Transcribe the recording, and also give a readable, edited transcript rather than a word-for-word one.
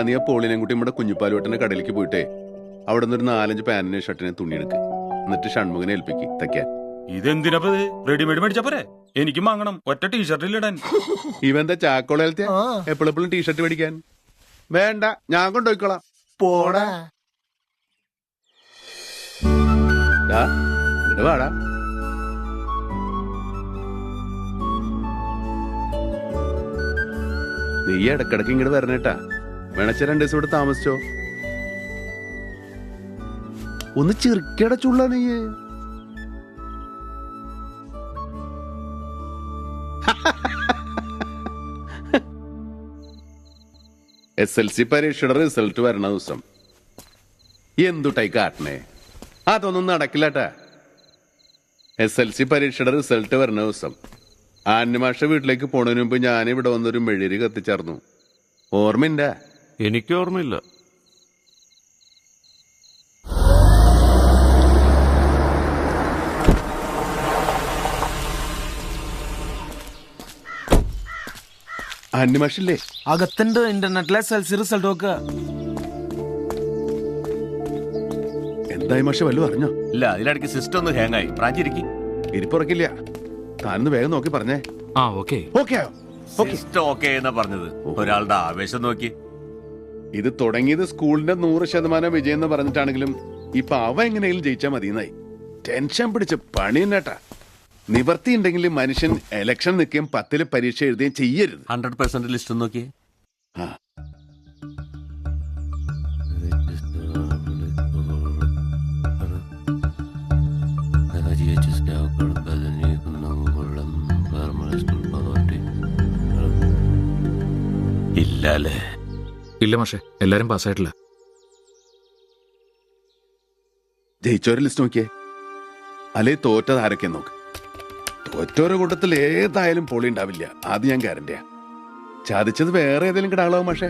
നീ ആ പോളിനെയും നമ്മുടെ കുഞ്ഞിപ്പാലുവട്ടന്റെ കടയിലേക്ക് പോയിട്ടേ അവിടെ നിന്ന് ഒരു 4-5 പാന്റിനെ ഷർട്ടിനെ തുണി എടുക്ക്. എന്നിട്ട് ഷൺമുഖനെ ഏൽപ്പിക്ക് തയ്ക്കാൻ. ഇതെന്തിനപ്പത്? റെഡിമെയ്ഡ് മേടിച്ച പോരെ? എനിക്കും വാങ്ങണം. ഒറ്റ ടീഷർട്ടിലിടാൻ. ഇവന്റെ ചാക്കോളത്തെ എപ്പോഴെപ്പോഴും ടീഷർട്ട് മേടിക്കാൻ വേണ്ട, ഞാൻ കൊണ്ടുപോയിക്കോളാം. പോടാ. വാടാ. നീ ഇടക്കിടക്ക് ഇങ്ങോട്ട് വരണേട്ടാ. വേണച്ച 2 ദിവസം ഇവിടെ താമസിച്ചോ. ഒന്ന് ചെറുക്കടച്ചുള്ള നീ. SLC പരീക്ഷയുടെ റിസൾട്ട് വരണ ദിവസം എന്തുട്ടായി കാട്ടണേ? അതൊന്നും നടക്കില്ലട്ടാ. SLC പരീക്ഷയുടെ റിസൾട്ട് വരണ ദിവസം ആന്യമാഷ വീട്ടിലേക്ക് പോണതിന് മുമ്പ് ഞാനിവിടെ വന്നൊരു മെഴുകി കത്തിച്ചേർന്നു. ഓർമ്മയില്ല? എനിക്ക് ഓർമ്മയില്ല. ആന്യമാഷില്ലേ? അകത്തുണ്ട്. ഇന്റർനെറ്റിലെ SLC റിസൾട്ട് നോക്കുക. എന്തായി മാഷ വല്ലതും അറിഞ്ഞോ? ഇല്ല, അതിലിടയ്ക്ക് സിസ്റ്റം ഒന്ന് ഹാങ് ആയി. പ്രാഞ്ചിരിക്കും. ഇരിപ്പുറക്കില്ല. താനൊന്ന് വേഗം നോക്കി പറഞ്ഞേ. ഓക്കെ. സിസ്റ്റം ഓക്കെ എന്നാ പറഞ്ഞത്. ഒരാളുടെ ആവേശം നോക്കി. ഇത് തുടങ്ങിയത് സ്കൂളിന്റെ 100% വിജയം എന്ന് പറഞ്ഞിട്ടാണെങ്കിലും ഇപ്പൊ അവ എങ്ങനെയെങ്കിലും ജയിച്ചാൽ മതിയെന്നായി. ടെൻഷൻ പിടിച്ച് പണി തന്നെട്ടാ. നിവർത്തി ഉണ്ടെങ്കിൽ മനുഷ്യൻ ഇലക്ഷൻ നിൽക്കുകയും 10ൽ പരീക്ഷ എഴുതുകയും ചെയ്യരുത്. 100% ലിസ്റ്റ് നോക്കിയേ. ഇല്ലല്ലേ? ഇല്ല മാഷെ, എല്ലാരും പാസ്സായിട്ടില്ല. ജയിച്ചോരെ ലിസ്റ്റ് നോക്കിയേ. അല്ലെ തോറ്റത് ആരൊക്കെ നോക്ക്. തോറ്റോരുടെ കൂട്ടത്തിൽ ഏതായാലും പൊളി ഉണ്ടാവില്ല. അത് ഞാൻ ഗ്യാരണ്ടിയാ. ചതിച്ചത് വേറെ ഏതെങ്കിലും കിടാളാവും മാഷേ.